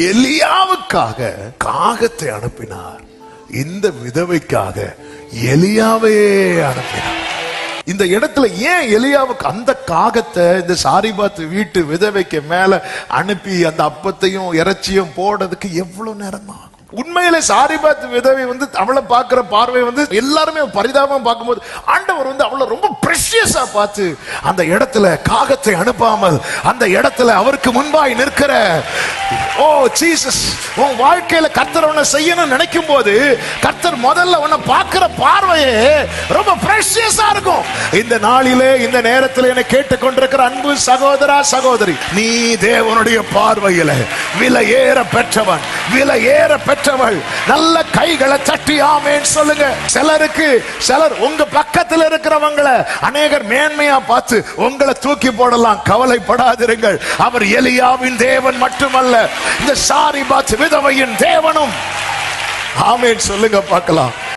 எலியாவுக்காக காகத்தை அனுப்பினார், இந்த விதவைக்காக எலியாவே அனுப்பினார். இந்த இடத்துல ஏன் எலியாவுக்கு அந்த காகத்தை இந்த சாரிபாத் வீட்டு விதவைக்கு மேல அனுப்பி அந்த அப்பத்தையும் இறைச்சியும் போடுறதுக்கு எவ்வளவு நேரம் தான்? உண்மையிலே சாரிபாத் விதவை அவளை பார்க்கிற பார்வை எல்லாருமே பரிதாபம் பார்க்கும்போது ஆண்டவர் அவளை ரொம்ப பிரஷியஸா பார்த்து அந்த இடத்துல காகத்தை அனுப்பாமல் அந்த இடத்துல அவருக்கு முன்பாய் நிற்கிற, ஓ ஜீசஸ், உன் வாழ்க்கையில கர்த்தர் உன்னை செய்யணும்னு நினைக்கும் போது கர்த்தர் முதல்ல உன்னை பார்க்கிற பார்வையே ரொம்ப பிரஷியஸா இருக்கும். இந்த நாளிலே இந்த நேரத்தில் என்னை கேட்டுக்கொண்டிருக்கிற அன்பு சகோதரா சகோதரி, நீ தேவனுடைய பார்வையில விலையேற பெற்றவன், விலையேற பெற்றவள். நல்ல கைகளை தட்டி ஆமென் சொல்லுங்க. சிலர் உங்க பக்கத்தில் இருக்கிறவங்களை அநேகர் மேன்மையா பார்த்து உங்களை தூக்கி போடலாம். கவலைப்படாதிருங்கள். அவர் எலியாவின் தேவன் மட்டுமல்ல, இந்த சாரிபாத் விதவையின் தேவனும். ஆமென் சொல்லுங்க பார்க்கலாம்.